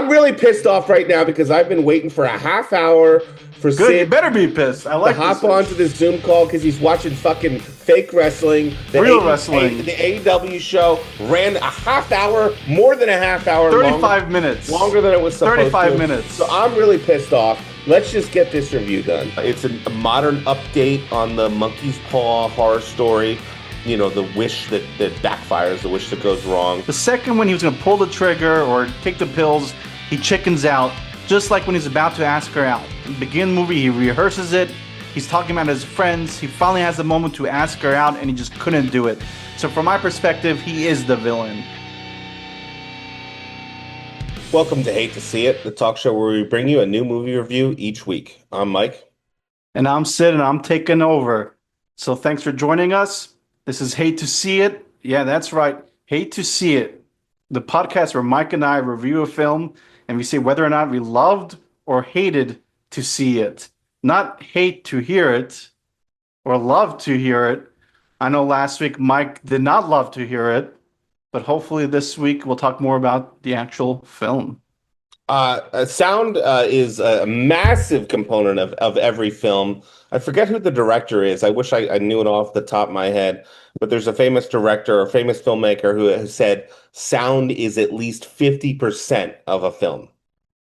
I'm really pissed off right now because I've been waiting for a half hour for Good, you Sid better be pissed. I to like this. hop onto this Zoom call because he's watching fucking fake wrestling. Real wrestling. The AEW show ran a half hour, more than a half hour, 35 minutes. longer than it was supposed 35 to. minutes. So I'm really pissed off. Let's just get this review done. It's a modern update on the Monkey's Paw horror story. You know, the wish that backfires, the wish that goes wrong. The second when he was going to pull the trigger or take the pills, he chickens out, just like when he's about to ask her out. In the beginning of the movie, he rehearses it. He's talking about his friends. He finally has the moment to ask her out, and he just couldn't do it. So from my perspective, he is the villain. Welcome to Hate to See It, the talk show where we bring you a new movie review each week. I'm Mike. And I'm Sid, and I'm taking over. So thanks for joining us. This is Hate to See It. Yeah, that's right. Hate to See It. The podcast where Mike and I review a film and we say whether or not we loved or hated to see it. Not hate to hear it or love to hear it. I know last week Mike did not love to hear it, but hopefully this week we'll talk more about the actual film. Sound is a massive component of every film. I forget who the director is. I wish I knew it off the top of my head, but there's a famous director or famous filmmaker who has said sound is at least 50% of a film.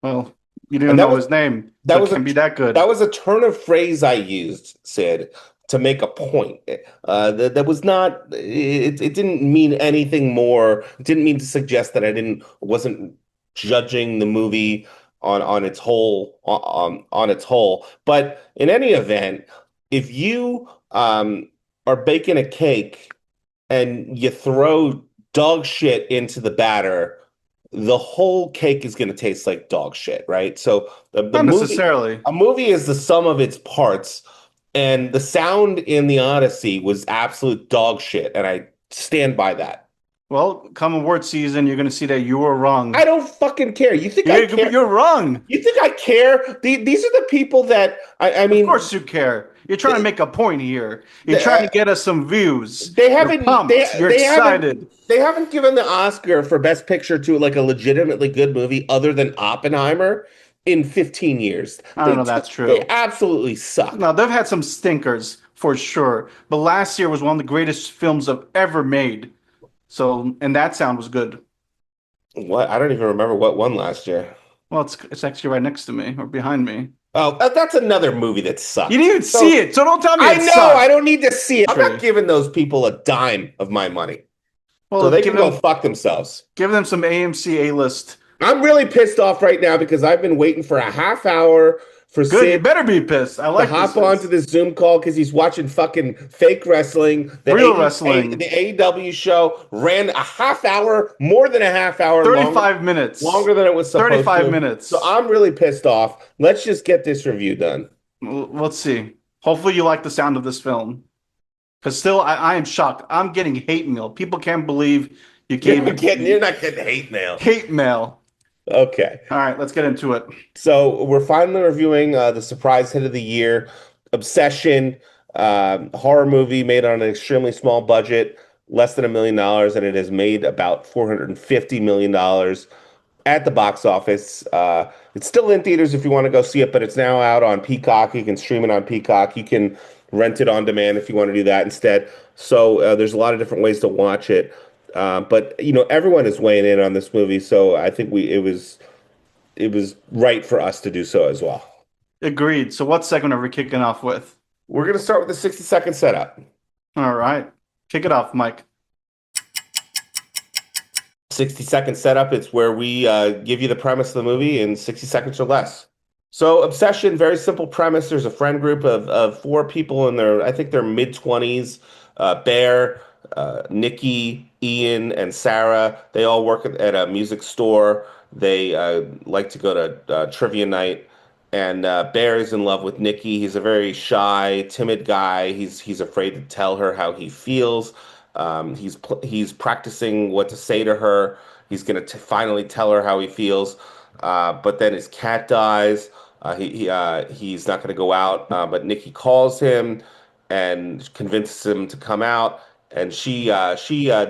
Well, you didn't know his name. That was can be that good. That was a turn of phrase I used, Sid, to make a point. That was not. It didn't mean anything more. It didn't mean to suggest that I wasn't judging the movie on its whole on its whole. But in any event, if you are baking a cake and you throw dog shit into the batter, the whole cake is going to taste like dog shit, right? So Not necessarily. a movie is the sum of its parts, and the sound in the Odyssey was absolute dog shit, and I stand by that. Well, come award season, you're going to see that you were wrong. I don't fucking care. You think I care? You're wrong. You think I care? These are the people that I mean. Of course you care. You're trying to make a point here. You're trying to get us some views. They haven't. You're pumped. You're excited. They haven't given the Oscar for Best Picture to like a legitimately good movie other than Oppenheimer in 15 years. I don't know. That's true. They absolutely suck. No, they've had some stinkers for sure. But last year was one of the greatest films I've ever made. So, and that sound was good. What? I don't even remember what won last year. Well, it's actually right next to me or behind me. Oh, that's another movie that sucks. You didn't even see it, so don't tell me I it know. sucked. I don't need to see it. I'm not giving those people a dime of my money. Well, so they can go fuck themselves. Give them some AMC A-list. I'm really pissed off right now because I've been waiting for a half hour for Good, Sid you better be pissed. I like to hop onto this Zoom call because he's watching fucking fake wrestling. Real wrestling. The AEW show ran a half hour, more than a half hour. 35 minutes. Longer than it was supposed 35 to. minutes. So I'm really pissed off. Let's just get this review done. Let's see. Hopefully you like the sound of this film. Because still, I am shocked. I'm getting hate mail. People can't believe you gave me. You're not getting hate mail. Hate mail. Okay. All right, let's get into it. So we're finally reviewing the surprise hit of the year, Obsession, horror movie made on an extremely small budget, less than $1 million, and it has made about $450 million at the box office. It's still in theaters if you want to go see it, but it's now out on Peacock. You can stream it on Peacock. You can rent it on demand if you want to do that instead. So there's a lot of different ways to watch it. But you know, everyone is weighing in on this movie, so I think it was right for us to do so as well. Agreed. So what segment are we kicking off with? We're going to start with the 60-second setup. All right. Kick it off, Mike. 60-second setup, it's where we give you the premise of the movie in 60 seconds or less. So Obsession, very simple premise. There's a friend group of four people in their, I think they're mid-20s. Bear, Nikki, Ian, and Sarah. They all work at a music store. They like to go to trivia night. And Bear is in love with Nikki. He's a very shy, timid guy. He's afraid to tell her how he feels. He's practicing what to say to her. He's going to finally tell her how he feels. But then his cat dies. He's not going to go out. But Nikki calls him and convinces him to come out. And she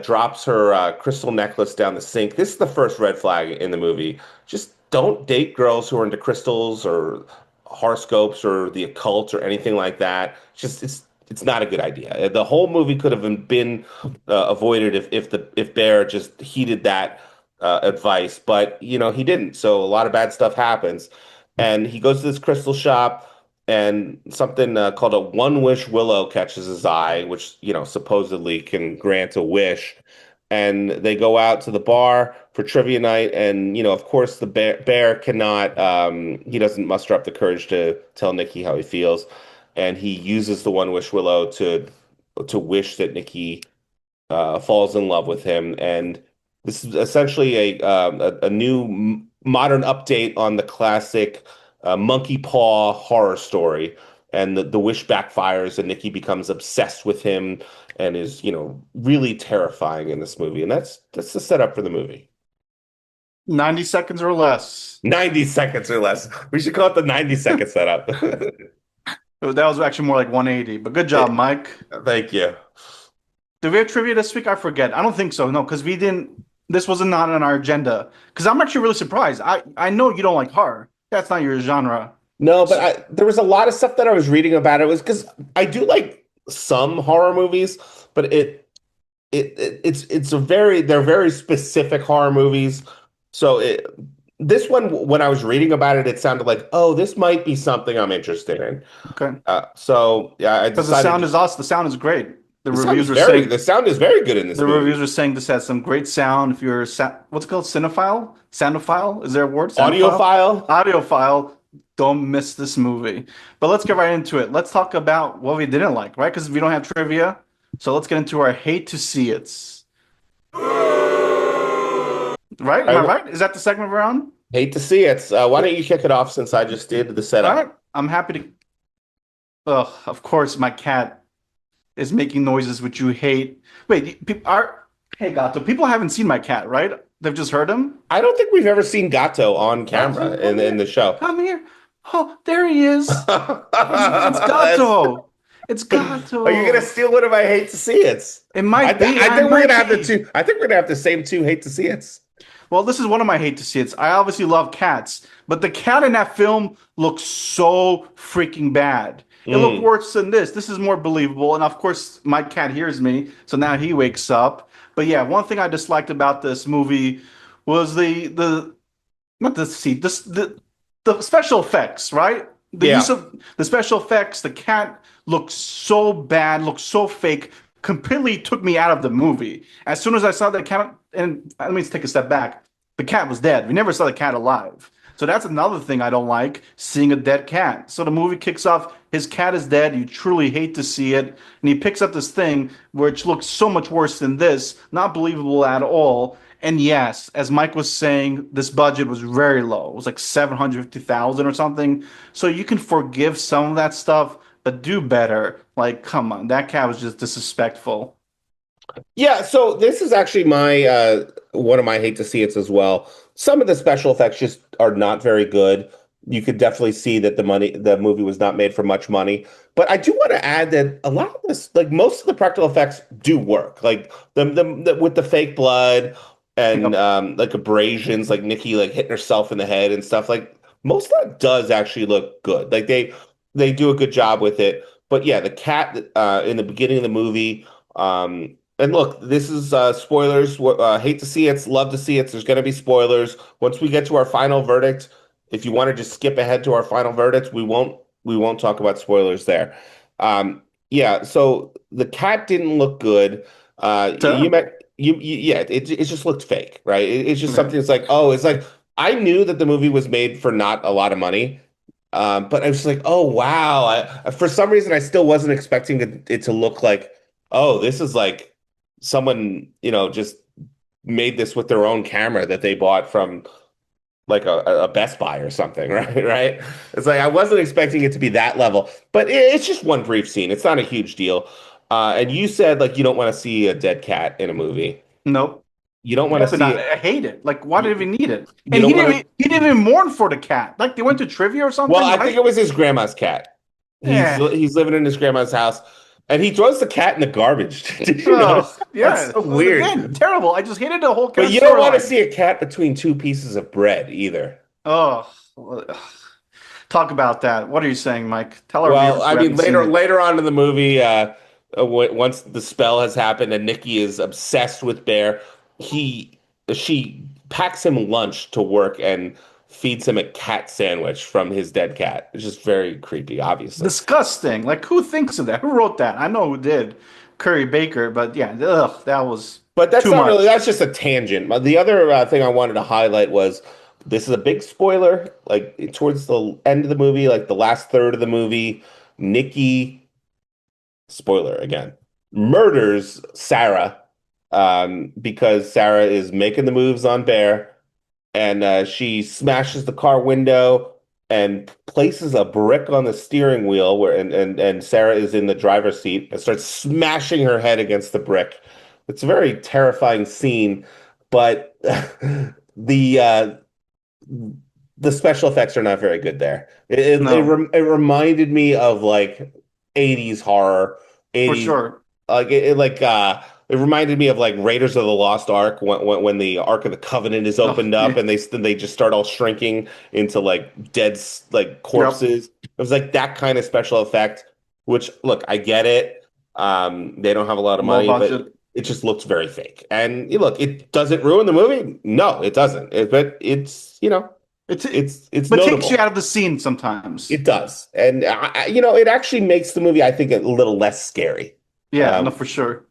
drops her crystal necklace down the sink. This is the first red flag in the movie. Just don't date girls who are into crystals or horoscopes or the occult or anything like that. It's not a good idea. The whole movie could have been avoided if Bear just heeded that advice, but he didn't. So a lot of bad stuff happens, and he goes to this crystal shop, and something called a one wish willow catches his eye, which supposedly can grant a wish. And they go out to the bar for trivia night, and of course the bear cannot he doesn't muster up the courage to tell Nikki how he feels, and he uses the one wish willow to wish that Nikki falls in love with him. And this is essentially a new modern update on the classic monkey paw horror story. And the wish backfires, and Nikki becomes obsessed with him, and is really terrifying in this movie. And that's the setup for the movie. 90 seconds or less. 90 seconds or less. We should call it the 90-second setup. That was actually more like 180, but good job, Mike. Thank you. Did we have trivia this week? I forget. I don't think so. No, because we didn't. This wasn't not on our agenda. Because I'm actually really surprised. I know you don't like horror. That's not your genre. No, but there was a lot of stuff that I was reading about it. Was because I do like some horror movies, but they're very specific horror movies. So this one, when I was reading about it, it sounded like, oh, this might be something I'm interested in. Okay. So yeah, I Because decided the sound is awesome. The sound is great. the sound is very good in this the movie. reviews are saying this has some great sound. If you're what's it called, cinephile, soundophile, is there a word? Audiophile. Audiophile. Don't miss this movie. But let's get right into it. Let's talk about what we didn't like, right? Because we don't have trivia. So let's get into our hate to see it's. Right? Am I right? Is that the segment we're on? Hate to see it. Why don't you kick it off since I just did the setup? All right. I'm happy to. Ugh, of course, my cat is making noises which you hate. Wait, hey Gato, people haven't seen my cat, right? They've just heard him. I don't think we've ever seen Gato on camera in the show. Come here. Oh, there he is. It's Gato. It's Gato. Are you gonna steal one of my hate to see it's? It might be. I think we're gonna have the two. I think we're gonna have the same two hate to see it's. Well, this is one of my hate to see it's. I obviously love cats, but the cat in that film looks so freaking bad. It looked worse than this. This is more believable. And of course, my cat hears me, so now he wakes up. But yeah, one thing I disliked about this movie was the special effects, right? The use of the special effects. The cat looked so bad, looked so fake, completely took me out of the movie. As soon as I saw the cat, and let me take a step back, the cat was dead. We never saw the cat alive. So that's another thing I don't like, seeing a dead cat. So the movie kicks off, his cat is dead, you truly hate to see it, and he picks up this thing which looks so much worse than this, not believable at all. And yes, as Mike was saying, this budget was very low. It was like $750,000 or something. So you can forgive some of that stuff, but do better. Like, come on, that cat was just disrespectful. Yeah, so this is actually my one of my hate to see it's as well. Some of the special effects just are not very good. You could definitely see that the movie was not made for much money. But I do want to add that a lot of this, like most of the practical effects do work. Like the with the fake blood and like abrasions, like Nikki like hitting herself in the head and stuff. Like most of that does actually look good. Like they do a good job with it. But yeah, the cat in the beginning of the movie. And look, this is spoilers. Hate to see it, love to see it. There's going to be spoilers. Once we get to our final verdict, if you want to just skip ahead to our final verdict, we won't talk about spoilers there. Yeah, so the cat didn't look good. It just looked fake, right? It's just something that's like, oh, it's like I knew that the movie was made for not a lot of money. But I was like, oh wow. For some reason I still wasn't expecting it to look like, oh, this is like someone, just made this with their own camera that they bought from like a Best Buy or something, right? It's like I wasn't expecting it to be that level, but it's just one brief scene. It's not a huge deal. And you said like you don't want to see a dead cat in a movie. Nope. You don't want to see it. I hate it. Like, why did he need it? And he didn't even mourn for the cat. Like, they went to trivia or something. Well, I think it was his grandma's cat. He's living in his grandma's house. And he throws the cat in the garbage. Did you notice? Yeah, that's so weird. Again, terrible. I just hated the whole cat. But you don't want to see a cat between two pieces of bread either. Oh, ugh. Talk about that. What are you saying, Mike? Tell our Well, viewers I who mean, haven't seen it. later on in the movie, once the spell has happened and Nikki is obsessed with Bear, he she packs him lunch to work and feeds him a cat sandwich from his dead cat. It's just very creepy, obviously. Disgusting. Like, who thinks of that? Who wrote that? I know who did. Curry Baker, but yeah, ugh, that was But that's too not really, much. that's just a tangent. The other thing I wanted to highlight was this is a big spoiler. Like towards the end of the movie, like the last third of the movie, Nikki, spoiler again, murders Sarah because Sarah is making the moves on Bear and she smashes the car window and places a brick on the steering wheel where and Sarah is in the driver's seat and starts smashing her head against the brick. It's a very terrifying scene, but the special effects are not very good there. No, It reminded me of like 80s horror, for 80s sure. it reminded me of like Raiders of the Lost Ark when the Ark of the Covenant is Oh, opened up yeah. and they just start all shrinking into like like Yep. corpses. It was like that kind of special effect, which look, I get it. They don't have a lot of Low money, but budget. it just looks very fake. And look, it does it ruin the movie? No, it doesn't. But it's, It's it's but takes you notable. out of the scene sometimes. It does. And it actually makes the movie, I think, a little less scary. Yeah, no, Um, for sure.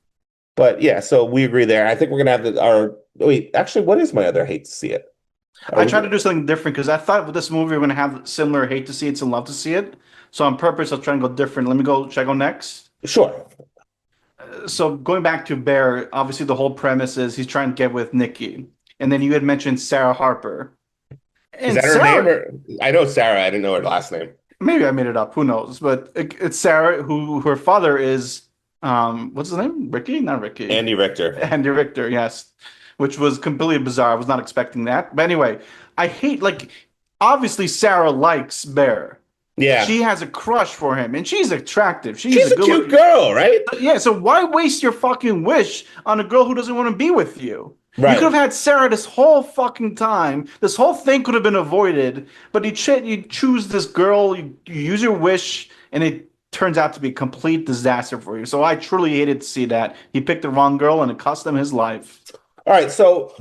but yeah, so we agree there. I think we're gonna have our wait. Actually, what is my other hate to see it? Are I we tried to gonna, do something different because I thought with this movie we're gonna have similar hate to see it and love to see it. So on purpose, I'll try and go different. Let me go. Should I go next? sure. So going back to Bear, obviously the whole premise is he's trying to get with Nikki, and then you had mentioned Sarah Harper, Is and that her name Sarah. or I know Sarah, I didn't know her last name. Maybe I made it up. Who knows? But it's Sarah, who her father is. What's his name? Ricky? Not Ricky. Andy Richter. Andy Richter. Yes, which was completely bizarre. I was not expecting that. But anyway, I hate like obviously Sarah likes Bear. Yeah. She has a crush for him, and she's attractive. She's She's a a good cute looking. girl, right? Yeah, so why waste your fucking wish on a girl who doesn't want to be with you? You could have Right. had Sarah this whole fucking time. This whole thing could have been avoided, but you choose this girl, you use your wish, and it turns out to be a complete disaster for you. So I truly hated to see that. He picked the wrong girl and it cost him his life. All right. So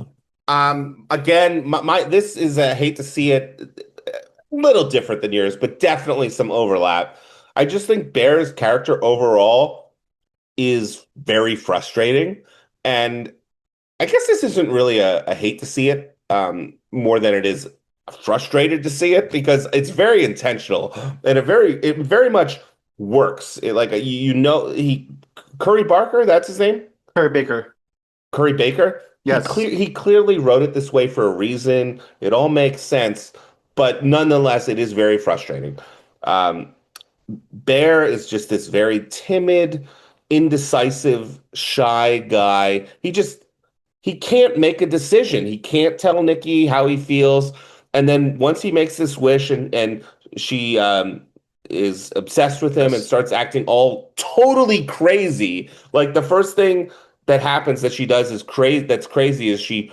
again, my this is a hate to see it a little different than yours, but definitely some overlap. I just think Bear's character overall is very frustrating. And I guess this isn't really a hate to see it, more than it is frustrated to see it because it's very intentional and it very much works. Like he Curry Barker, that's his name, Perry Baker. Curry Baker. Yes. He clearly wrote it this way for a reason. It all makes sense, but nonetheless, it is very frustrating. Um, Bear is just this very timid, indecisive, shy guy. He can't make a decision. He can't tell Nikki how he feels. And then once he makes this wish and she is obsessed with him and Yes. starts acting all totally crazy. Like the first thing that happens that she does is crazy that's crazy is she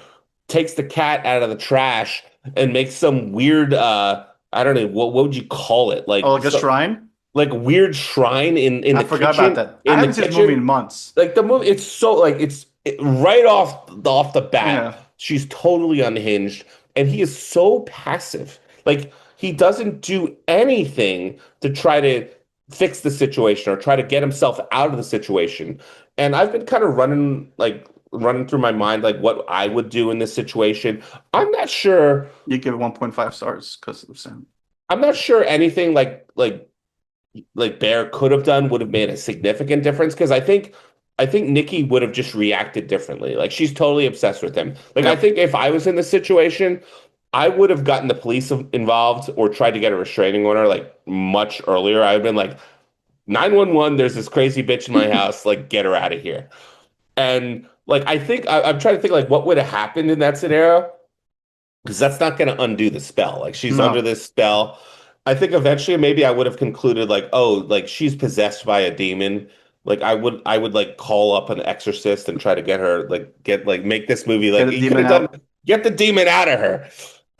takes the cat out of the trash and makes some weird I don't know what would you call it? Oh, like a shrine? Like weird shrine in I the forgot about kitchen that. I haven't seen this movie in months. like the movie, it's so like right off the bat, Yeah. she's totally unhinged, and he is so passive. Like he doesn't do anything to try to fix the situation or try to get himself out of the situation. And I've been kind of running through my mind like what I would do in this situation. I'm not sure. You give it 1.5 stars because of the sound. I'm not sure anything like Bear could have done would have made a significant difference because I think Nikki would have just reacted differently. Like she's totally obsessed with him. Like I Yep. think if I was in this situation, I would have gotten the police involved or tried to get a restraining order like much earlier. I've been like 911, there's this crazy bitch in my house, like get her out of here. And like I'm trying to think like what would have happened in that scenario because that's not going to undo the spell. Like she's under No. this spell. I think eventually maybe I would have concluded like, oh, like she's possessed by a demon. Like I would like call up an exorcist and try to get her like get like make this movie Get like a you could demon have done out. get the demon out of her.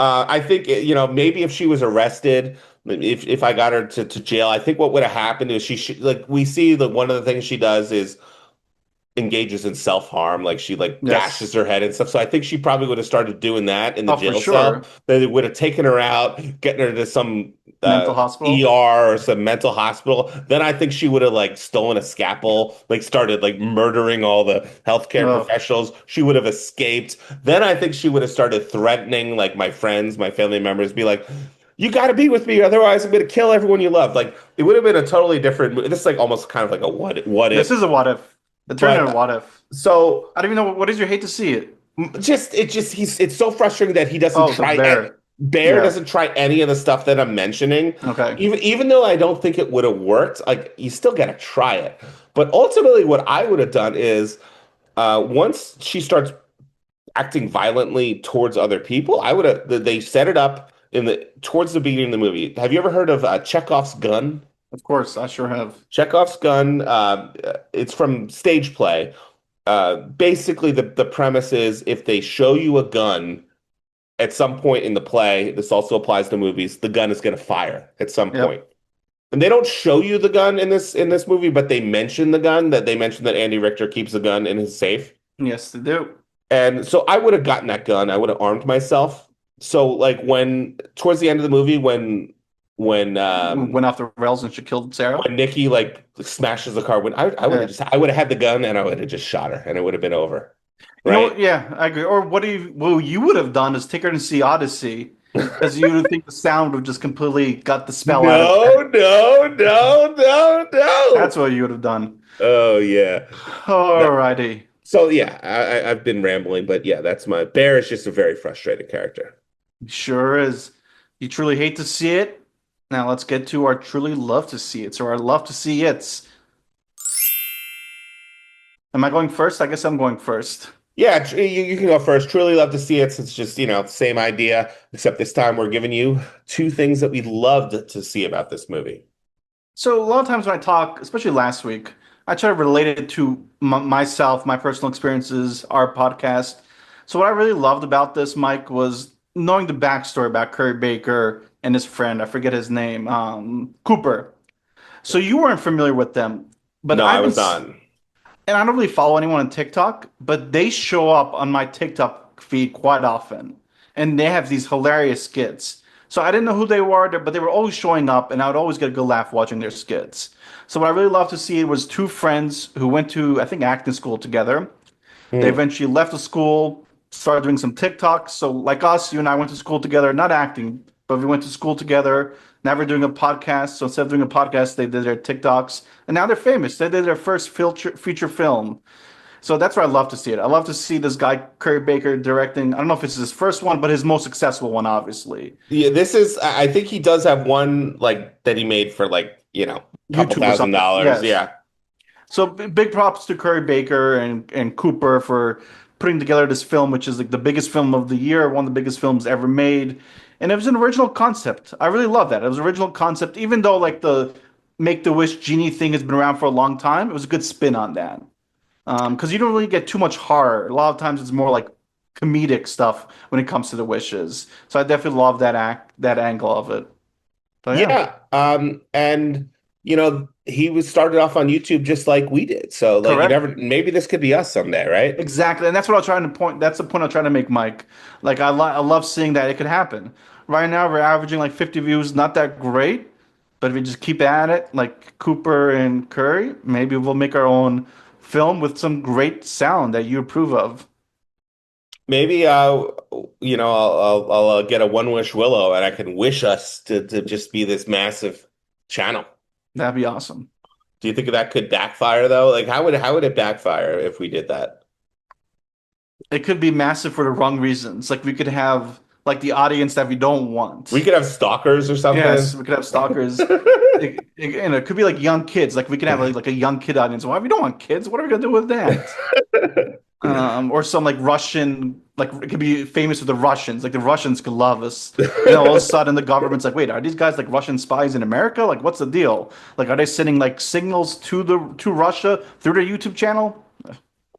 I think maybe if she was arrested, if I got her to jail, I think what would have happened is she should, like, we see that one of the things she does is engages in self-harm, like she like bashes Yes. her head and stuff. So I think she probably would have started doing that in the Oh, for jail cell. sure. They would have taken her out, getting her to some Mental hospital. ER or some mental hospital. Then I think she would have like stolen a scalpel, like started like murdering all the healthcare Oh, professionals. She would have escaped. Then I think she would have started threatening like my friends, my family members, be like, "You got to be with me, otherwise I'm going to kill everyone you love." Like it would have been a totally different. This is like almost kind of like a what this if, is a what if. It turned into a but what if. so I don't even know what is your hate to see it. it's so frustrating that he doesn't Oh, the try bear. Bear Yeah. doesn't try any of the stuff that I'm mentioning. Okay. Even though I don't think it would have worked, like you still gotta try it. But ultimately what I would have done is once she starts acting violently towards other people, I would have they set it up in the towards the beginning of the movie. Have you ever heard of Chekhov's gun? Of course, I sure have. Chekhov's gun, it's from stage play. Basically, the premise is if they show you a gun at some point in the play, this also applies to movies, the gun is going to fire at some point. Yep. And they don't show you the gun in this movie, but they mention the gun, that they mention that Andy Richter keeps the gun in his safe. Yes, they do. And so I would have gotten that gun. I would have armed myself. So like when towards the end of the movie, when Went off the rails and she killed Sarah. when Nikki like smashes the car, when I would have Yeah. just I would have had the gun and I would have just shot her and it would have been over. You know Right? what? Yeah, I agree. Or what you would have done is take her to see Odyssey, because you would think the sound would have just completely got the spell out of her. No, no, no, no, That's no. what you would have done. Oh yeah. No. Alrighty. So yeah, I've been rambling, but yeah, that's my Bear is just a very frustrating character. Sure is. You truly hate to see it. Now let's get to our truly love to see it. So our love to see it's. Am I going first? I guess I'm going first. Yeah, you can go first. Truly love to see it. It's just, same idea, except this time we're giving you two things that we loved to see about this movie. So a lot of times when I talk, especially last week, I try to relate it to myself, my personal experiences, our podcast. So what I really loved about this, Mike, was knowing the backstory about Curry Baker and his friend. I forget his name, Cooper. So you weren't familiar with them, but No, I was on. and I don't really follow anyone on TikTok, but they show up on my TikTok feed quite often, and they have these hilarious skits. So I didn't know who they were, but they were always showing up, and I would always get a good laugh watching their skits. So what I really loved to see was two friends who went to, I think, acting school together. They Hmm. eventually left the school, started doing some TikToks. So like us, you and I went to school together, not acting, but we went to school together. Now we're doing a podcast. So instead of doing a podcast, they did their TikToks, and now they're famous. They did their first feature film. So that's where I love to see it. I love to see this guy Curry Baker directing. I don't know if it's his first one, but his most successful one, obviously. Yeah, I think he does have one like that he made for like, couple YouTube or thousand something. dollars. Yes. Yeah. So big props to Curry Baker and Cooper for putting together this film, which is like the biggest film of the year, one of the biggest films ever made. And it was an original concept. I really love that. It was an original concept, even though like the Make the Wish genie thing has been around for a long time. It was a good spin on that. Because you don't really get too much horror. A lot of times it's more like comedic stuff when it comes to the wishes. So I definitely love that angle of it. So yeah. Yeah. And he was started off on YouTube just like we did. So like Correct. maybe this could be us someday, right? Exactly, and that's what I'm trying to point. That's the point I'm trying to make, Mike. Like I love seeing that it could happen. Right now, we're averaging like 50 views, not that great, but if we just keep at it, like Cooper and Curry, maybe we'll make our own film with some great sound that you approve of. Maybe I'll get a one wish willow and I can wish us to just be this massive channel. That'd be awesome. Do you think that could backfire though? Like how would it backfire if we did that? It could be massive for the wrong reasons. Like we could have like the audience that we don't We want. could have stalkers or something. Yes, we could have stalkers. It could be like young kids. Like we could have like a young kid audience. Why we don't want kids? What are we gonna do with that? Or some like Russian, like it could be famous with the Russians. Like the Russians could love us. All of a sudden the government's like, wait, are these guys like Russian spies in America? Like, what's the deal? Like, are they sending like signals to Russia through their YouTube channel?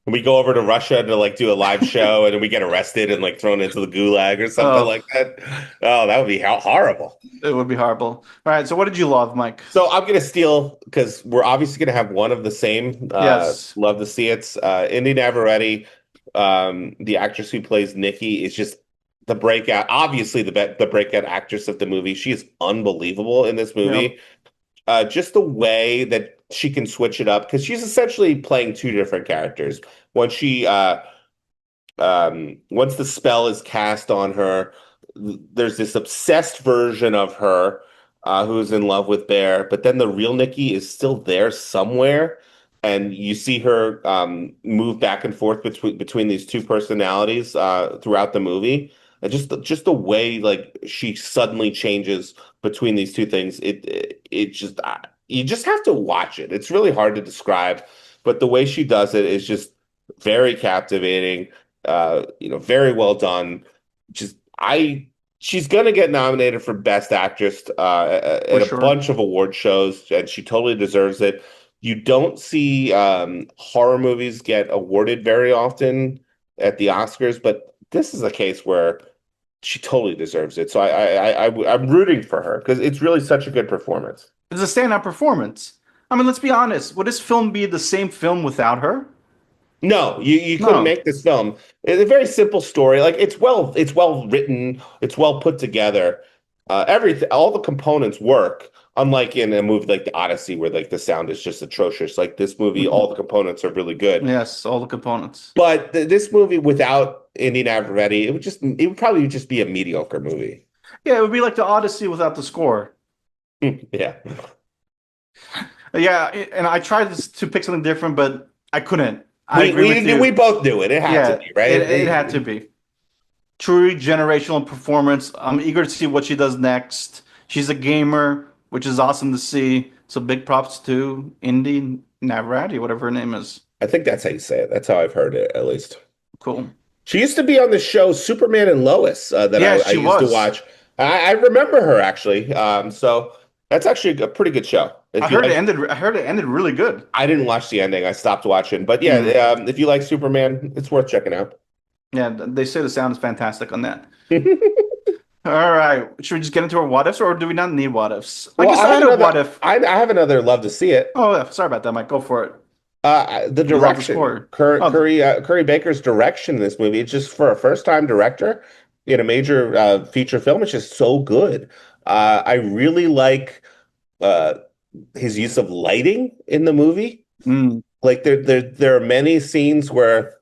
we go over to Russia to like do a live show, and then we get arrested and like thrown into the gulag or something Oh, like that. Oh, that would be horrible. it would be horrible. All right, so what did you love, Mike? So I'm gonna steal because we're obviously gonna have one of the same. Yes, Love to see it. Inde Navarrete, the actress who plays Nikki, is just the breakout. Obviously, the breakout actress of the movie. She is unbelievable in this yep, movie. Just the way that she can switch it up because she's essentially playing two different characters. Once she once the spell is cast on her, there's this obsessed version of her who's in love with Bear, but then the real Nikki is still there somewhere, and you see her move back and forth between these two personalities throughout the movie. And just the way like she suddenly changes between these two things, it just you just have to watch it. It's really hard to describe, but the way she does it is just very captivating. Very well done. Just I she's gonna get nominated for Best Actress for at a sure. bunch of award shows, and she totally deserves it. You don't see horror movies get awarded very often at the Oscars, but this is a case where she totally deserves it. So I'm rooting for her because it's really such a good performance. It's a standout performance. I mean, let's be honest. Would this film be the same film without her? No, you couldn't No. make this film. It's a very simple story. Like it's well written, it's well put together. Everything, all the components work. Unlike in a movie like The Odyssey, where like the sound is just atrocious. Like this movie, all the components are really good. Yes, all the components. But this movie without Indy Navarrete, it would probably just be a mediocre movie. Yeah, it would be like the Odyssey without the score. Yeah. Yeah, and I tried to pick something different, but I couldn't. I We agree with we you. we both knew it. It had to Yeah, be, right? it had to be. Truly generational performance. I'm eager to see what she does next. She's a gamer, which is awesome to see. So big props to Indy Navarrete, whatever her name is. I think that's how you say it. That's how I've heard it, at least. Cool. She used to be on the show Superman and Lois that Yeah, I she used to was. watch. I remember her actually. So that's actually a pretty good show. I If you heard it like, ended. I heard it ended really good. I didn't watch the ending. I stopped watching. But yeah, Mm. if you like Superman, it's worth checking out. Yeah, they say the sound is fantastic on that. All right, should we just get into our what ifs, or do we not need what ifs? I Well, guess I I have had a what another. if. I have another. Love to see it. Oh, yeah, sorry about that, Mike. Go for it. The You love the direction, score. Oh, Curry Baker's direction in this movie. It's just for a first time director in a major feature film. It's just so good. I really like uh, his use of lighting in the movie. mm, Like there are many scenes where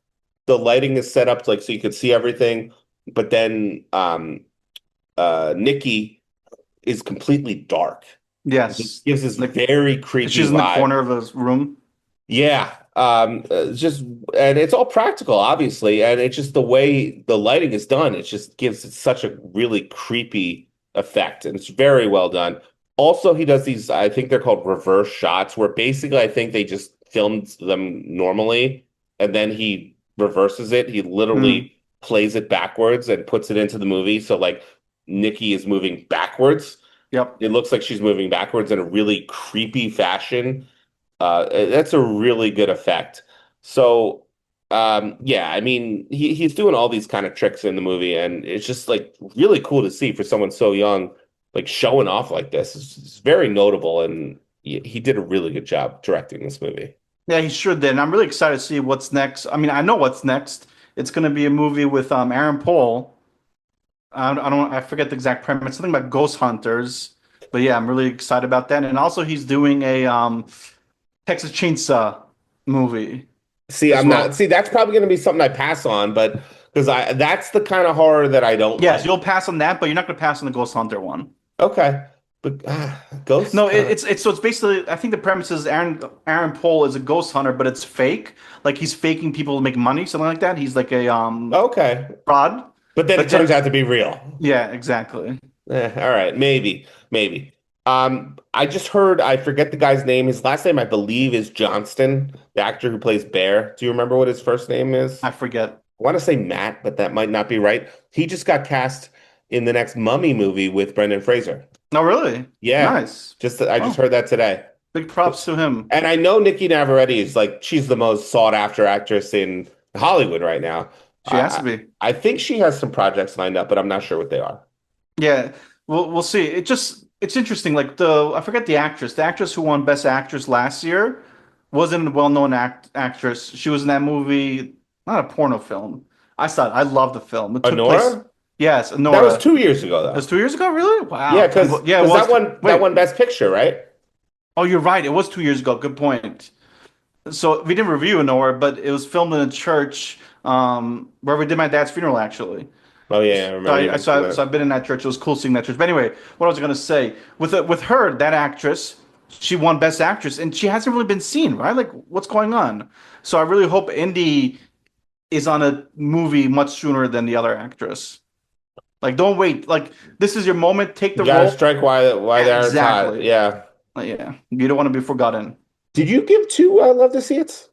the lighting is set up like so you can see everything, but then Nikki is completely dark. It yes. just gives this Like very creepy she's in the vibe. corner of the room. Yeah. Just and it's all practical, obviously, and it's just the way the lighting is done. It just gives it such a really creepy effect, and it's very well done. Also, he does these, I think they're called reverse shots, where basically I think they just filmed them normally, and then he reverses it. He Mm, literally plays it backwards and puts it into the movie. So like Nikki is moving backwards. yep. It looks like she's moving backwards in a really creepy fashion. That's a really good effect. So, yeah, I mean, he's doing all these kind of tricks in the movie, and it's just like really cool to see for someone so young, like showing off like this. It's very notable, and he did a really good job directing this movie. Yeah, he sure did. And I'm really excited to see what's next. I mean, I know what's next. It's going to be a movie with Aaron Paul. I forget the exact premise. Something about ghost hunters. But yeah, I'm really excited about that. And also, he's doing a Texas Chainsaw movie See, as I'm not. well. See, that's probably going to be something I pass on, but because I that's the kind of horror that I don't Yes, like. you'll pass on that, but you're not going to pass on the ghost hunter one. Okay, but Ghost. No, it's basically I think the premise is Aaron Paul is a ghost hunter, but it's fake. Like he's faking people to make money, something like that. He's like a Okay, fraud. but then it But then turns out to be real. yeah, exactly. All right, maybe. I just heard, I forget the guy's name. His last name, I believe, is Johnston, the actor who plays Bear. Do you remember what his first name is? I I forget. want to say Matt, but that might not be right. He just got cast in the next Mummy movie with Brendan Fraser. No, really? Yeah, Nice. I just Oh, heard that today. Big props to him. And I know Nikki Navarrete is like she's the most sought after actress in Hollywood right now. She has to be. I think she has some projects lined up, but I'm not sure what they are. Yeah, we'll see. It's interesting. Like the I forget the actress who won Best Actress last year wasn't a well-known actress. She was in that movie, not a porno film. I saw it. I love the film. It took place. Honora? Yes, That was Nora. 2 years ago, It was though. 2 years ago, really? Yeah, Wow. because Yeah, it was. that Wait. won Best Picture, right? Oh, you're right. It was 2 years ago. Good point. So we didn't review Nora, but it was filmed in a church where we did my dad's funeral, actually. Oh yeah, I So remember you mentioned so that. I've been in that church. It was cool seeing that church. But anyway, what I was gonna say with her, that actress, she won Best Actress, and she hasn't really been seen, right? Like, what's going on? So I really hope Indy is on a movie much sooner than the other actress. Like, don't wait. Like, this is your moment. Take You the gotta role. strike while Yeah, the iron's hot. exactly. Yeah. Yeah, you don't want to be forgotten. Did you give two Love to See It?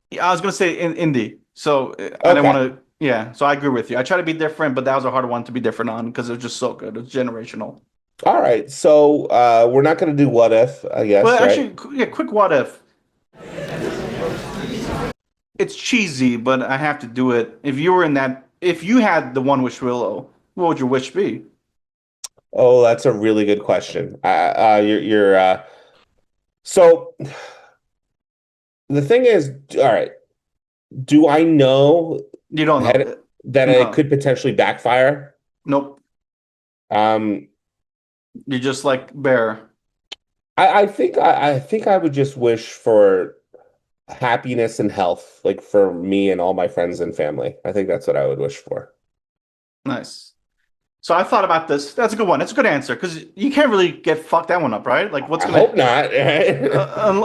Yeah, I was gonna say in Indy. So I didn't want Okay. to. Yeah, so I agree with you. I try to be different, but that was a hard one to be different on because it was just so good. It was generational. All right. So we're not gonna do what if, I guess, But right? actually, yeah, quick what if. It's cheesy, but I have to do it. If you had the one wish willow, what would your wish be? Oh, that's a really good question. You're so the thing is, all right, do I know You don't ahead know. that it No, could potentially backfire? nope. Um, You're just like Bear. I think I would just wish for happiness and health, like for me and all my friends and family. I think that's what I would wish for. Nice. So I thought about this. That's a good one. That's a good answer because you can't really get fucked that one up, right? Like, what's I gonna hope not.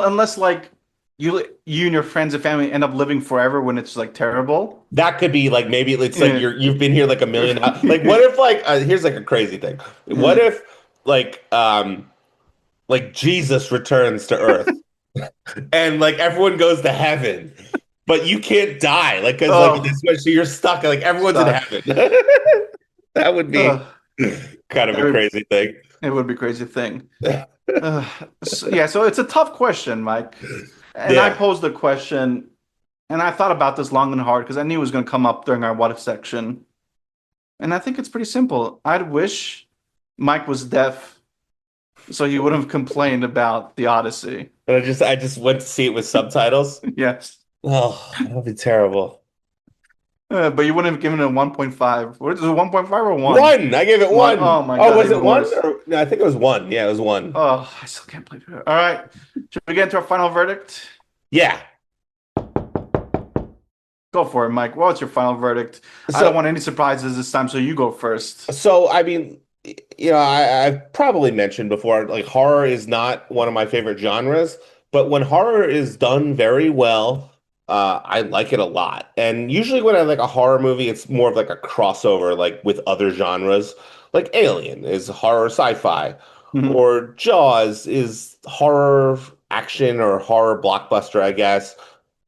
unless like you and your friends and family end up living forever when it's like terrible. That could be like maybe it's like Yeah. you've been here like a million. Like what if like here's like a crazy thing. What Yeah. if like like Jesus returns to Earth and like everyone goes to heaven, but you can't die like because like Oh, this much so you're stuck like everyone's in stuck. heaven. That would be Ugh. kind of a Every- crazy thing. it would be a crazy thing. Uh, yeah, so it's a tough question, Mike. And I Yeah. posed the question, and I thought about this long and hard because I knew it was going to come up during our what if section. And I think it's pretty simple. I'd wish Mike was deaf so he wouldn't have complained about the Odyssey. And I just went to see it with subtitles. Yes. Oh, that would be terrible. But you wouldn't have given it a 1.5. What is it, 1.5 or 1? One. I gave it One. one. Oh my Oh, God, was it even one? worse. Or, no, I think it was one. Yeah, it was one. Oh, I still can't believe it. All right. Should we get into our final verdict? Yeah. Go for it, Mike. What's your final verdict? I don't So, want any surprises this time, so you go first. I mean, I've probably mentioned before, like horror is not one of my favorite genres, but when horror is done very well, I like it a lot. And usually when I like a horror movie, it's more of like a crossover, like with other genres. Like Alien is horror sci-fi, Mhm. or Jaws is horror action or horror blockbuster, I guess.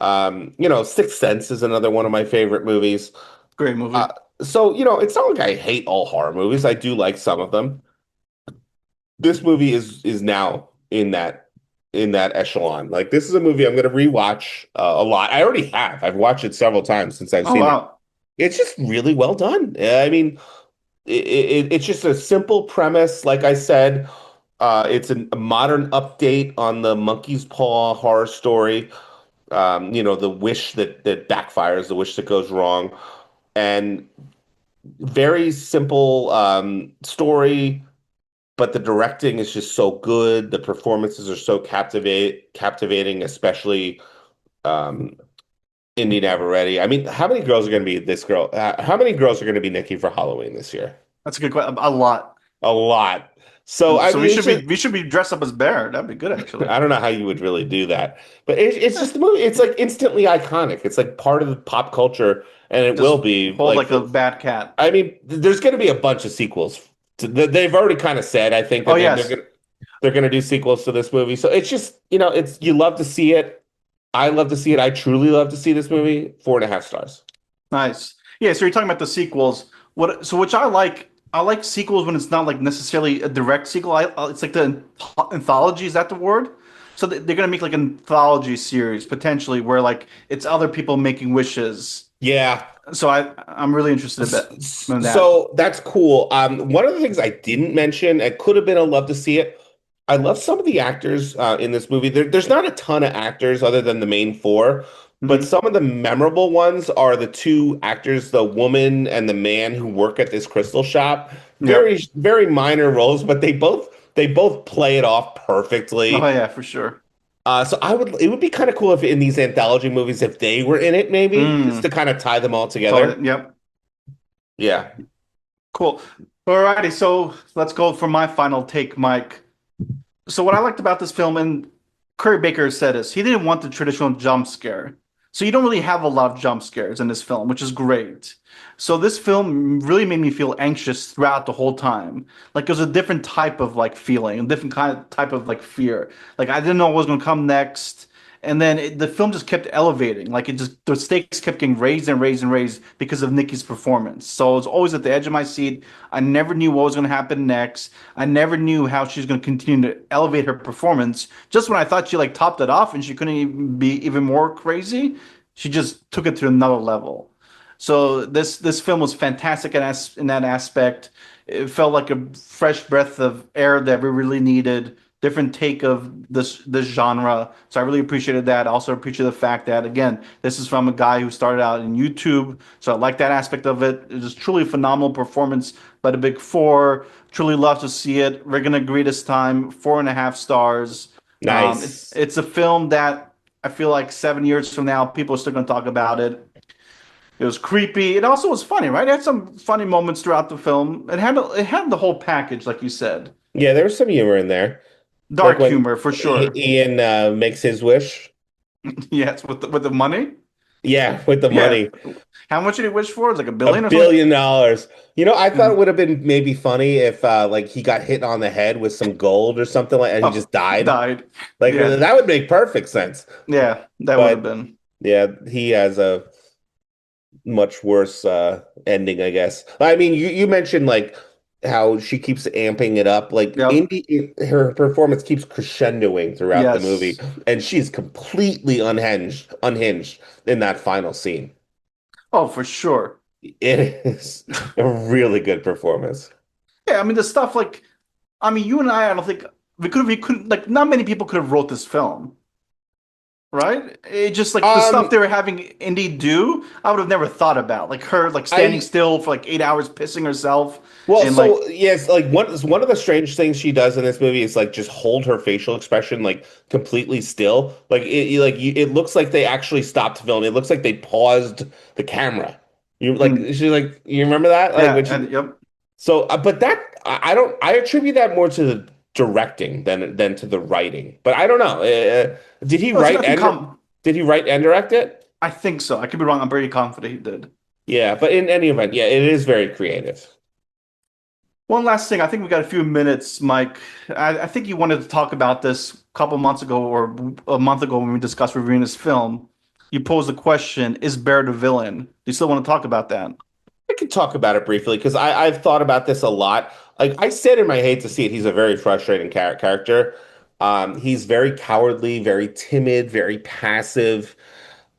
Sixth Sense is another one of my favorite movies. Great Uh, movie. it's not like I hate all horror movies. I do like some of them. This movie is now in that echelon. Like this is a movie I'm going to rewatch a lot. I already have. I've watched it several times since I've Oh, seen it. wow. It's just really well done. I mean, it's just a simple premise. Like I said, it's a modern update on the Monkey's Paw horror story. The wish that backfires, the wish that goes wrong, and very simple story, but the directing is just so good. The performances are so captivating, especially um, Inde Navarrete. I mean, how many girls are going to be this girl? How many girls are going to be Nikki for Halloween this year? That's a good question. A lot. A lot. So I So mean, it's just we should be dressed up as Bear. That'd be good, actually. I don't know how you would really do that, but it's just a movie. It's like instantly iconic. It's like part of the pop culture, and it Just will be hold like like a bad cat. I mean, there's going to be a bunch of sequels. They've already kind of said, I think Oh, that yes. they're going to do sequels to this movie. So it's just, it's you love to see it. I love to see it. I truly love to see this movie. 4.5 stars. Nice. Yeah, so you're talking about the sequels. Which I like sequels when it's not like necessarily a direct sequel. It's like the anthology, is that the word? So they're gonna make like an anthology series potentially where like it's other people making wishes. Yeah. So I'm really interested in that. So that's cool. One of the things I didn't mention, it could have been a love to see it. I love some of the actors in this movie. There's not a ton of actors other than the main four, but Hmm. some of the memorable ones are the two actors, the woman and the man who work at this crystal shop. Yep. Very minor roles, but they both play it off Oh perfectly. yeah, for sure. So it would be kind of cool if in these anthology movies if they were in it maybe just to Mm. kind of tie them all together. Totally. Yep. Yeah. Cool. Alrighty, so let's go for my final take, Mike. So what I liked about this film, and Curry Baker said this, he didn't want the traditional jump scare. So you don't really have a lot of jump scares in this film, which is great. So this film really made me feel anxious throughout the whole time. Like it was a different type of like feeling, a different kind of type of like fear. Like I didn't know what was going to come next. And then the film just kept elevating. Like it just, the stakes kept getting raised and raised and raised because of Nikki's performance. So I was always at the edge of my seat. I never knew what was going to happen next. I never knew how she's going to continue to elevate her performance. Just when I thought she like topped it off and she couldn't even be even more crazy, she just took it to another level. So this film was fantastic in that aspect. It felt like a fresh breath of air that we really needed. Different take of this genre. So I really appreciated that. I also appreciate the fact that again, this is from a guy who started out in YouTube. So I like that aspect of it. It was truly a phenomenal performance by the Big Four. Truly love to see it. We're gonna agree this time, 4.5 stars. Nice. It's a film that I feel like 7 years from now, people are still gonna talk about it. It was creepy. It also was funny, right? It had some funny moments throughout the film. It had the whole package, like you said. Yeah, there was some humor in there. Like Dark when humor for sure. Ian makes his wish. Yes, with the money. Yeah, with the Yeah. money. How much did he wish for? It's like a A billion or something. billion dollars. You know, I thought Yeah. it would have been maybe funny if like he got hit on the head with some gold or something like and he Oh, just died. died. Like Yeah. that would make perfect sense. Yeah, that would have But been. yeah, he has a much worse ending, I guess. I mean, you mentioned like how she keeps amping it up. Like Yep. Her performance keeps crescendoing throughout the movie, Yes. and she's completely unhinged in that final scene. Oh, for sure. It is a really good performance. Yeah, I mean the stuff like I mean you and I don't think we couldn't like not many people could have wrote this film. Right? It just like the stuff Um, they were having Indy do, I would have never thought about. Like her like standing I still for like 8 hours pissing herself Well, and like so yes, like one of the strange things she does in this movie is like just hold her facial expression like completely still. It looks like they actually stopped filming. It looks like they paused the camera. mm, You remember that like yeah, when she and yep. so but that I don't I attribute that more to the directing than to the writing. But I don't know. Did he Oh, it's write nothing and com did he write and direct it? I think so. I could be wrong. I'm pretty confident he did. Yeah, but in any event, yeah, it is very creative. One last thing. I think we got a few minutes, Mike. I think you wanted to talk about this a couple months ago or a month ago when we discussed reviewing this film. You posed the question, is Bear the villain? Do you still want to talk about that? I could talk about it briefly because I've thought about this a lot. Like I said in my hate to see it, he's a very frustrating character. He's very cowardly, very timid, very passive,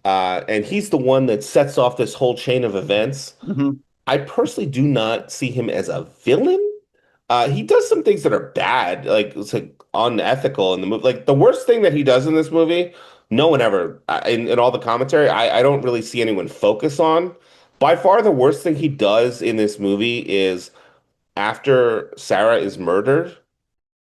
and he's the one that sets off this whole chain of events. Hmm. I personally do not see him as a villain. He does some things that are bad, like it's like unethical in the movie. Like the worst thing that he does in this movie, no one ever in all the commentary, I don't really see anyone focus on. By far, the worst thing he does in this movie is after Sarah is murdered,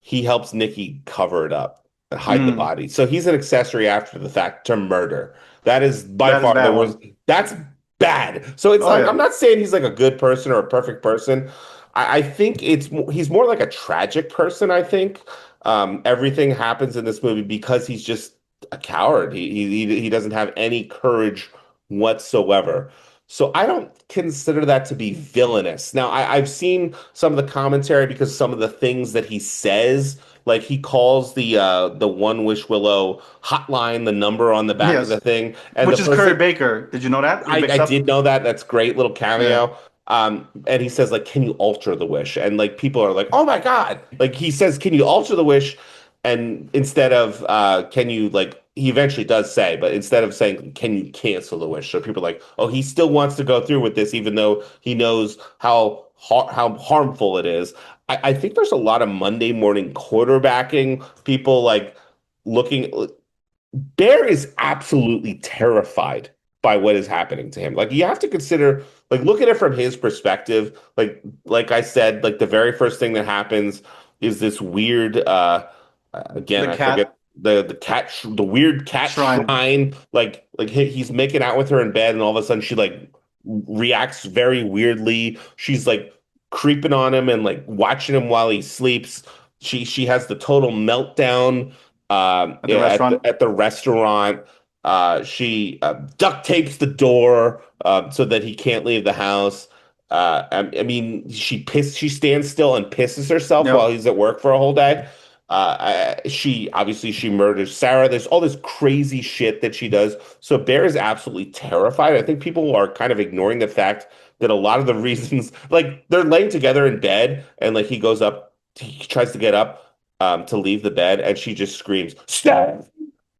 he helps Nikki cover it up and hide the Mm, body. So he's an accessory after the fact to murder. That is by that is a far the bad worst. one. That's bad. So it's Oh like I'm yeah. not saying he's like a good person or a perfect person. I think he's more like a tragic person, I think. Everything happens in this movie because he's just a coward. He doesn't have any courage whatsoever. So I don't consider that to be villainous. Now I've seen some of the commentary because some of the things that he says, like he calls the One Wish Willow hotline the number on the back of the Yes. thing, and the Which is first Curry thing Baker. Did you know that? He I mixed did up. know that. That's great little Yeah. cameo. And he says like, "Can you alter the wish?" And like people are like, "Oh my God!" Like he says, "Can you alter the wish?" And instead of can you like he eventually does say, but instead of saying can you cancel the wish, so people are like, oh, he still wants to go through with this even though he knows how harmful it is. I think there's a lot of Monday morning quarterbacking people like looking. Bear is absolutely terrified by what is happening to him. Like you have to consider, like look at it from his perspective. Like I said, like the very first thing that happens is this weird again, The I forget cat the weird cat shrine. shrine. Like he's making out with her in bed and all of a sudden she like reacts very weirdly. She's like creeping on him and like watching him while he sleeps. She has the total meltdown At the yeah, restaurant. at the restaurant. She duct tapes the door so that he can't leave the house. I mean, she stands still and pisses herself while Yep. he's at work for a whole day. She murders Sarah. There's all this crazy shit that she does. So Bear is absolutely terrified. I think people are kind of ignoring the fact that a lot of the reasons, like they're laying together in bed, and like he goes up, he tries to get up to leave the bed, and she just screams, "Stop!"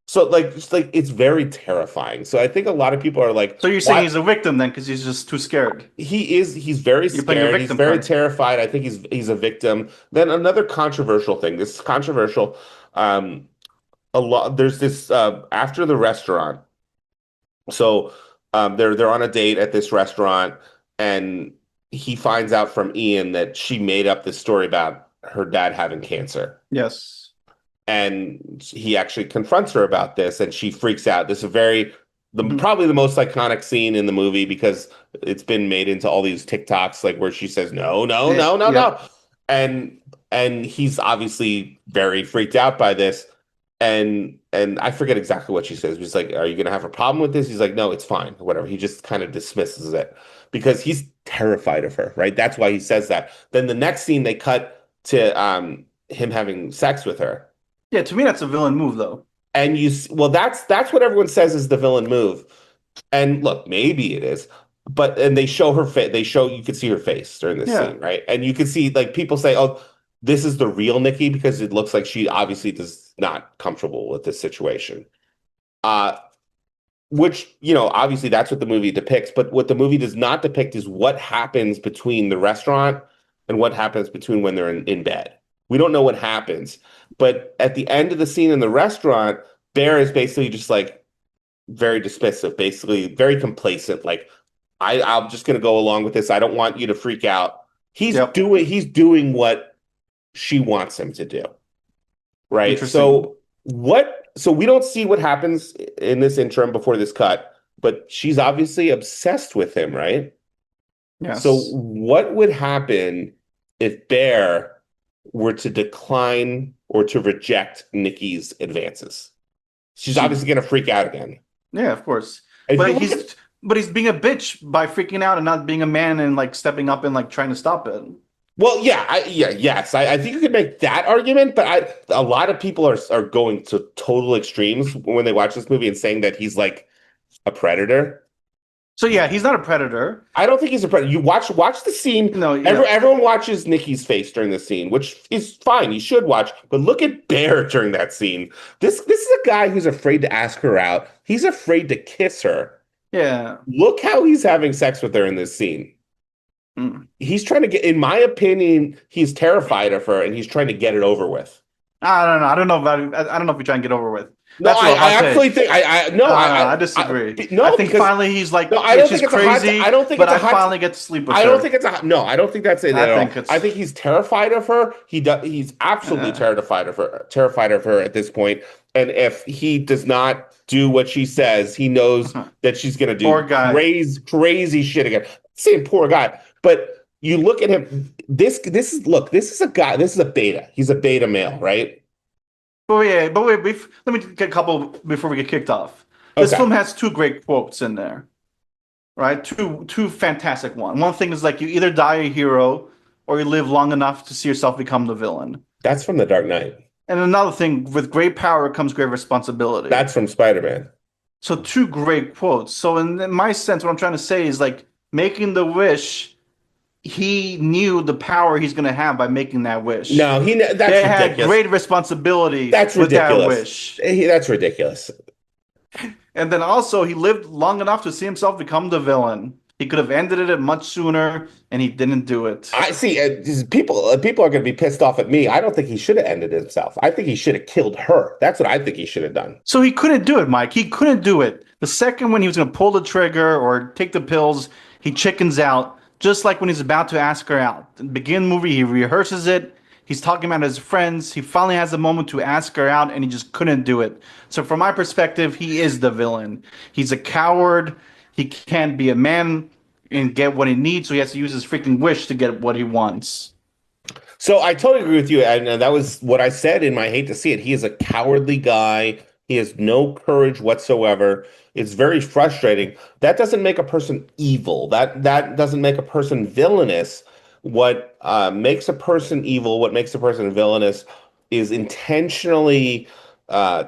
So like it's very terrifying. So I think a lot of people are like, So you're saying "What?" he's a victim then because he's just too scared. He's very You're playing a scared. He's victim very card. terrified. I think he's a victim. Then another controversial thing. This is controversial. Um, a lot. There's this after the restaurant. So they're on a date at this restaurant, and he finds out from Ian that she made up this story about her dad having cancer. Yes. And he actually confronts her about this, and she freaks out. This is Mhm. probably the most iconic scene in the movie because it's been made into all these TikToks, like where she says, "No, no, no, no, no," Yep. and he's obviously very freaked out by this. And I forget exactly what she says. He's like, "Are you gonna have a problem with this?" He's like, "No, it's fine, whatever." He just kind of dismisses it because he's terrified of her, right? That's why he says that. Then the next scene, they cut to him having sex with her. Yeah, to me that's a villain move though. And well, that's what everyone says is the villain move. And look, maybe it is, but and they show her face. They show you can see her face during this Yeah. scene, right? And you can see like people say, "Oh, this is the real Nikki," because it looks like she obviously does not comfortable with this situation. Uh, which obviously that's what the movie depicts. But what the movie does not depict is what happens between the restaurant and what happens between when they're in bed. We don't know what happens. But at the end of the scene in the restaurant, Bear is basically just like very dismissive, basically very complacent. Like, I'm just gonna go along with this. I don't want you to freak out. Yep. He's doing what she wants him to do. Right. Interesting. So we don't see what happens in this interim before this cut, but she's obviously obsessed with him, right? So Yes. what would happen if Bear were to decline or to reject Nikki's advances? She's She obviously going to freak out again. Yeah, of course. If you But look at he's being a bitch by freaking out and not being a man and like stepping up and like trying to stop it. Well, yeah, yes, I think you could make that argument, but a lot of people are going to total extremes when they watch this movie and saying that he's like a predator. So yeah, he's not a predator. I don't think he's a predator. You watch the scene. No, yeah. Everyone watches Nikki's face during the scene, which is fine. You should watch, but look at Bear during that scene. This is a guy who's afraid to ask her out. He's afraid to kiss her. Yeah. Look how he's having sex with her in this scene. Mm. He's trying to get, in my opinion, he's terrified of her and he's trying to get it over with. I don't know. I don't know about I don't know if you're trying to get over with. No, That's a I hot actually take. think I no, I disagree. I no, think because finally he's like, no, I yeah, don't she's think it's a hot. crazy, I don't think but it's a I hot. finally get to sleep with I don't her. think it's a no. I don't think that's it I at all. think it's I think he's terrified of her. He's absolutely uh, terrified of her at this point. And if he does not do what she says, he knows that she's going to poor do guy. crazy shit again. I'm saying poor guy, but you look at him. This is a guy. This is a beta. He's a beta male, right? But wait, let me get a couple before we get kicked off. This Okay. film has two great quotes in there, right? Two fantastic ones. One thing is like you either die a hero or you live long enough to see yourself become the villain. That's from The Dark Knight. And another thing, with great power comes great responsibility. That's from Spider-Man. So two great quotes. So in my sense, what I'm trying to say is like making the wish he knew the power he's going to have by making that wish. No, that's They had ridiculous. great responsibility That's with that ridiculous. wish. That's ridiculous. And then also, he lived long enough to see himself become the villain. He could have ended it much sooner, and he didn't do it. I see. People are going to be pissed off at me. I don't think he should have ended himself. I think he should have killed her. That's what I think he should have done. So he couldn't do it, Mike. He couldn't do it. The second when he was going to pull the trigger or take the pills, he chickens out, just like when he's about to ask her out. In the beginning movie, he rehearses it. He's talking about his friends. He finally has a moment to ask her out, and he just couldn't do it. So from my perspective, he is the villain. He's a coward. He can't be a man and get what he needs, so he has to use his freaking wish to get what he wants. So I totally agree with you, and that was what I said in my hate to see it. He is a cowardly guy. He has no courage whatsoever. It's very frustrating. That doesn't make a person evil. That doesn't make a person villainous. What makes a person evil, what makes a person villainous, is intentionally uh,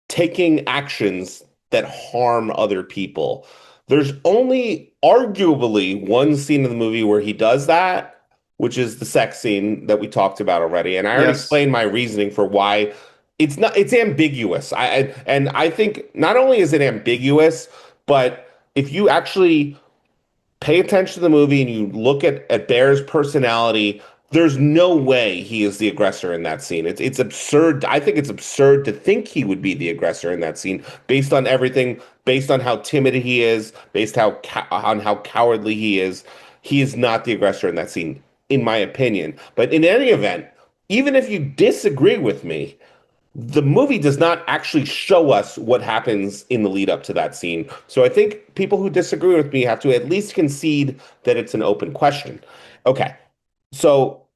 taking actions that harm other people. There's only arguably one scene in the movie where he does that, which is the sex scene that we talked about already. And I already Yes. explained my reasoning for why it's ambiguous. And I think not only is it ambiguous, but if you actually pay attention to the movie and you look at Bear's personality, there's no way he is the aggressor in that scene. It's absurd. I think it's absurd to think he would be the aggressor in that scene based on everything, based on how timid he is, on how cowardly he is. He is not the aggressor in that scene, in my opinion. But in any event, even if you disagree with me, the movie does not actually show us what happens in the lead up to that scene. So I think people who disagree with me have to at least concede that it's an open question. Okay. So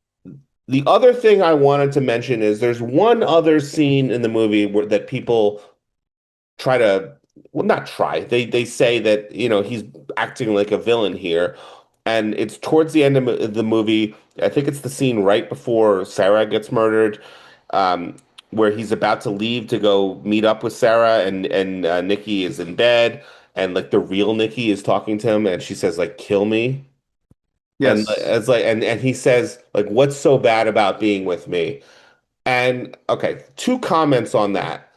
the other thing I wanted to mention is there's one other scene in the movie that people try to, well, not try. They say that, he's acting like a villain here. And it's towards the end of the movie. I think it's the scene right before Sarah gets murdered, where he's about to leave to go meet up with Sarah, and Nikki is in bed, and like the real Nikki is talking to him, and she says like "kill me," and Yes. it's like, and he says like, "What's so bad about being with me?" And okay, two comments on that.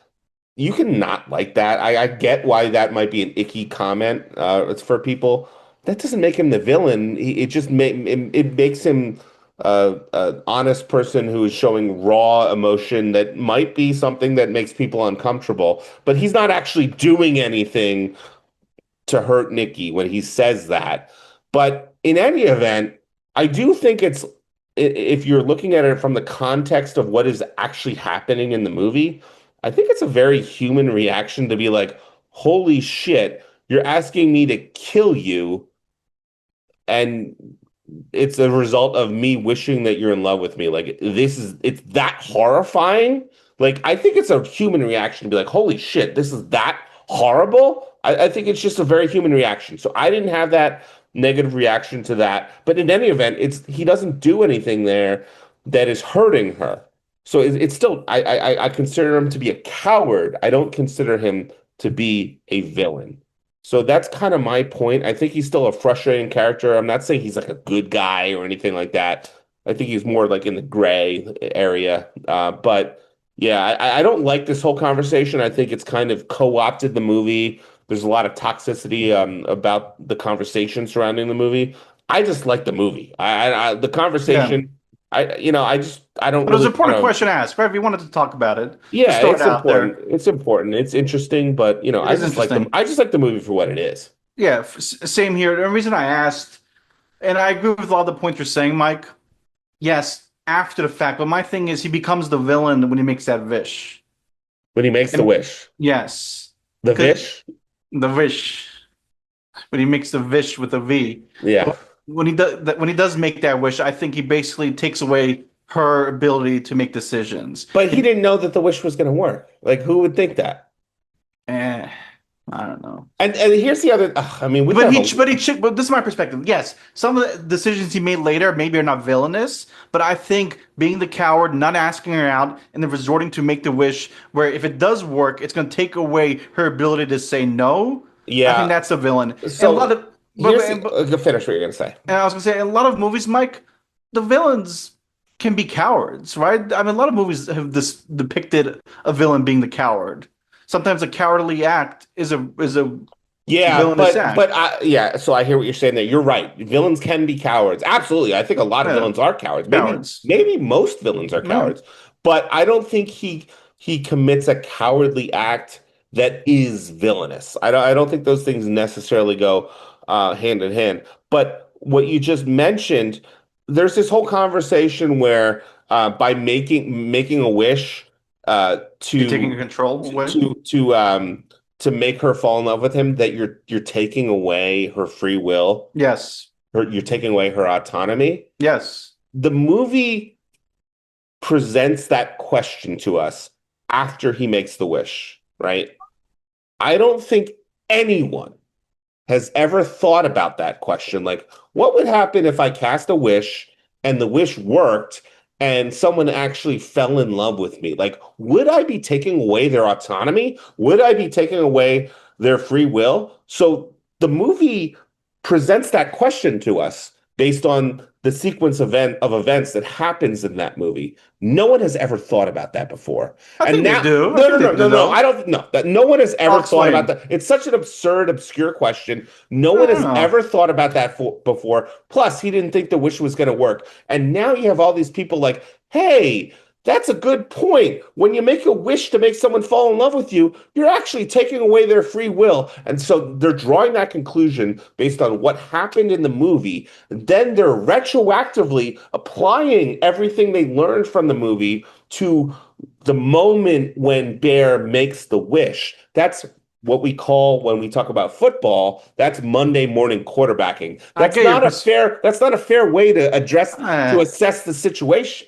You can not like that. I get why that might be an icky comment. It's for people. That doesn't make him the villain. It just it makes him an honest person who is showing raw emotion that might be something that makes people uncomfortable. But he's not actually doing anything to hurt Nikki when he says that. But in any event, I do think if you're looking at it from the context of what is actually happening in the movie, I think it's a very human reaction to be like, holy shit, you're asking me to kill you, and it's a result of me wishing that you're in love with me. Like it's that horrifying. Like I think it's a human reaction to be like, holy shit, this is that horrible. I think it's just a very human reaction. So I didn't have that negative reaction to that. But in any event, he doesn't do anything there that is hurting her. So it's still I consider him to be a coward. I don't consider him to be a villain. So that's kind of my point. I think he's still a frustrating character. I'm not saying he's like a good guy or anything like that. I think he's more like in the gray area. But yeah, I don't like this whole conversation. I think it's kind of co-opted the movie. There's a lot of toxicity about the conversation surrounding the movie. I just like the movie. The Yeah. conversation. I don't But it was really an want important to. question to ask, right? If you wanted to talk about it, just Yeah, throw it it's out important. there. It's important. It's interesting, but It is interesting. I just like the movie for what it is. Yeah, same here. The reason I asked, and I agree with all the points you're saying, Mike. Yes, after the fact, but my thing is he becomes the villain when he makes that wish. When he makes the And wish. yes, The because Vish? the wish when he makes the wish with a V. Yeah. But when he does make that wish, I think he basically takes away her ability to make decisions. But he didn't know that the wish was going to work. Like, who would think that? Eh, I don't know. And here's the other. I mean, we But could have he, but he, but this is my perspective. Yes, some of the decisions he made later maybe are not villainous, but I think being the coward, not asking her out, and then resorting to make the wish, where if it does work, it's going to take away her ability to say no. I think yeah. that's a villain. And a lot So of But, Here's but finish what you're gonna say. and I was gonna say, in a lot of movies, Mike, the villains can be cowards, right? I mean, a lot of movies have this depicted a villain being the coward. Sometimes a cowardly act is a Yeah, villainous but act. yeah, so I hear what you're saying there. You're right. Villains can be cowards. Absolutely. I think a lot of Yeah, villains are cowards. cowards. Maybe most villains are Yeah. cowards. But I don't think he commits a cowardly act that is villainous. I don't think those things necessarily go hand in hand. But what you just mentioned, there's this whole conversation where by making a wish You're taking control to away. to to um to make her fall in love with him, that you're taking away her free will, Yes. you're taking away her autonomy. Yes. The movie presents that question to us after he makes the wish, right? I don't think anyone has ever thought about that question. Like, what would happen if I cast a wish and the wish worked and someone actually fell in love with me? Like, would I be taking away their autonomy? Would I be taking away their free will? So the movie presents that question to us based on the sequence of events that happens in that movie. No one has ever thought about that before. I And think they now, do. I no, no, think they no, do, no, no. I though. don't know that no one has I'll ever thought about explain. that. It's such an absurd, obscure question. No I one don't has know. ever thought about that before. Plus, he didn't think the wish was going to work. And now you have all these people like, hey, that's a good point. When you make a wish to make someone fall in love with you, you're actually taking away their free will. And so they're drawing that conclusion based on what happened in the movie. Then they're retroactively applying everything they learned from the movie to the moment when Bear makes the wish. That's what we call, when we talk about football, that's Monday morning quarterbacking. I get your That's not a fair way to uh, assess the situation.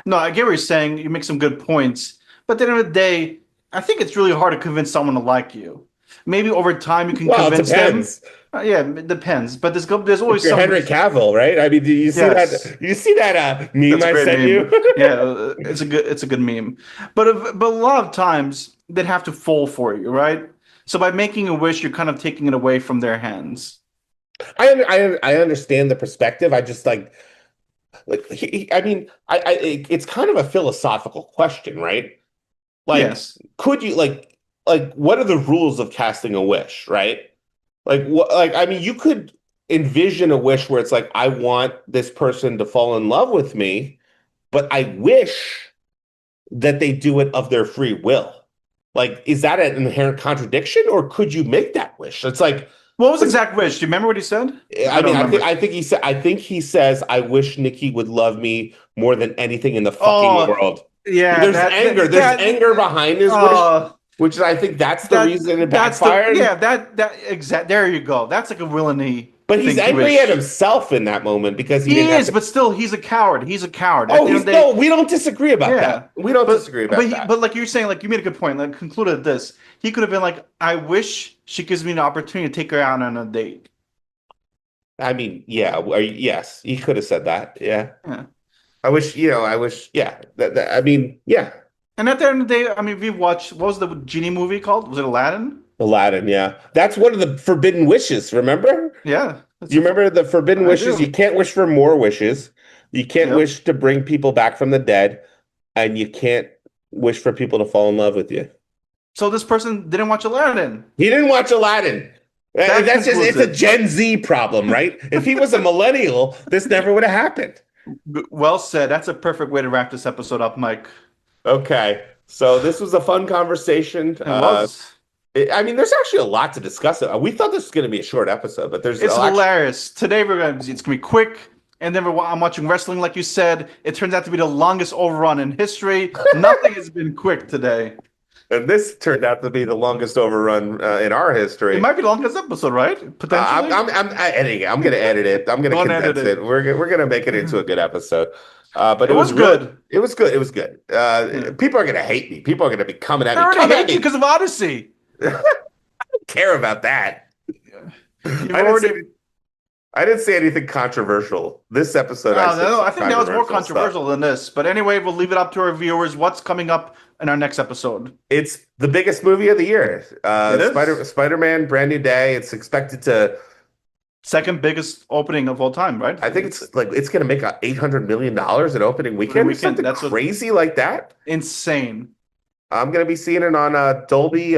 no, I get what you're saying. You make some good points. But at the end of the day, I think it's really hard to convince someone to like you. Maybe over time you can Well, it convince them. depends. Yeah, it depends. But there's If always you're some. Henry Cavill, right? I mean, do you see Yes, that? You see that meme that's a I great sent you? meme. Yeah, it's a good meme. But a lot of times they'd have to fall for you, right? So by making a wish, you're kind of taking it away from their hands. I understand the perspective. I just I mean, it's kind of a philosophical question, right? Like, Yes. could you what are the rules of casting a wish, right? Like what I mean, you could envision a wish where it's like, I want this person to fall in love with me, but I wish that they do it of their free will. Like, is that an inherent contradiction, or could you make that wish? It's like, What was the exact wish? Do you remember what he said? I I don't mean, remember. I think he says, I wish Nikki would love me more than anything in the fucking Oh, world. yeah, There's anger behind his wish, uh, which I think that's the that reason it that's the backfired. yeah, that exact there you go. That's like a villainy But he's thing to angry at wish. himself in that moment because he He didn't have is, to. but still he's a coward. He's a coward. At Oh, the end of he's the no, day, we don't disagree about that. yeah. We don't disagree about But that. like you're saying, like you made a good point. Like concluded this. He could have been like, I wish she gives me an opportunity to take her out on a date. I mean, yeah, yes, he could have said that. Yeah. Yeah. I wish, yeah. I mean, yeah. And at the end of the day, I mean, we watched what was the genie movie called? Was it Aladdin? Aladdin, yeah. That's one of the forbidden wishes, remember? Yeah. That's You a remember the forbidden I wishes? You do. can't wish for more wishes. You can't Yep. wish to bring people back from the dead, and you can't wish for people to fall in love with you. So this person didn't watch Aladdin. He didn't watch Aladdin. That That's just, concludes it's a it. Gen Z problem, right? If he was a millennial, this never would have happened. Well said. That's a perfect way to wrap this episode up, Mike. Okay. So this was a fun conversation. It was. I mean, there's actually a lot to discuss. We thought this was going to be a short episode, but there's It's actually, hilarious. Today it's gonna be quick, and then I'm watching wrestling, like you said. It turns out to be the longest overrun in history. Nothing has been quick today. and this turned out to be the longest overrun in our It history. might be the longest episode, right? Potentially. I'm editing it. I'm going to edit it. I'm going to Don't edit condense it. it. We're going to make it into a good episode. But It was good. it was good. It was good. Yeah. People are going to hate me. People are going to be coming at I me. already Come at hate you me. because of Odyssey. I don't care about that. You've I didn't already. say, I didn't say anything controversial. This episode, I Oh, said no, some I think that was more controversial stuff. controversial than this. But anyway, we'll leave it up to our viewers. What's coming up in our next episode? It's the biggest movie of the year. It is. Spider-Man, Brand New Day. It's expected to Second biggest opening of all time, right? I think it's going to make $800 million at opening weekend. Weekend, Something that's what- crazy like that. Insane. I'm going to be seeing it on Dolby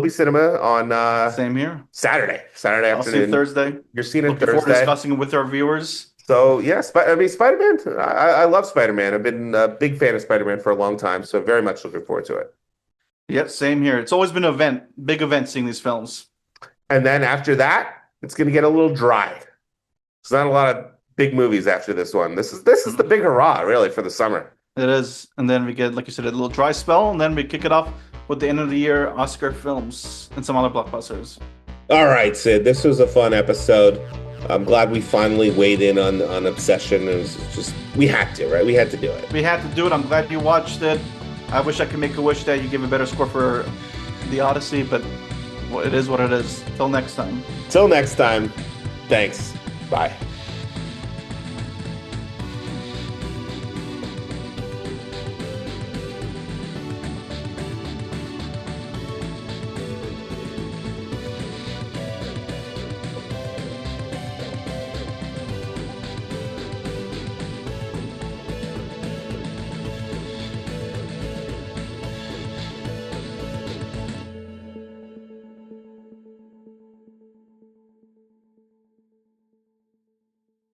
Cinema on Same here. Saturday I'll see you afternoon. Thursday. You're seeing it Looking forward to Thursday. discussing it with our viewers. So yeah, Spider-Man. I love Spider-Man. I've been a big fan of Spider-Man for a long time, so very much looking forward to it. Yeah, same here. It's always been an big event seeing these films. And then after that, it's going to get a little dry. There's not a lot of big movies after this one. This is the big hurrah, really, for the summer. It is. And then we get, like you said, a little dry spell, and then we kick it off with the end of the year Oscar films and some other blockbusters. All right, Sid, this was a fun episode. I'm glad we finally weighed in on Obsession. It was just, we had to, right? We had to do it. We had to do it. I'm glad you watched it. I wish I could make a wish that you give a better score for The Odyssey, but it is what it is. Till next time. Till next time, thanks. Bye.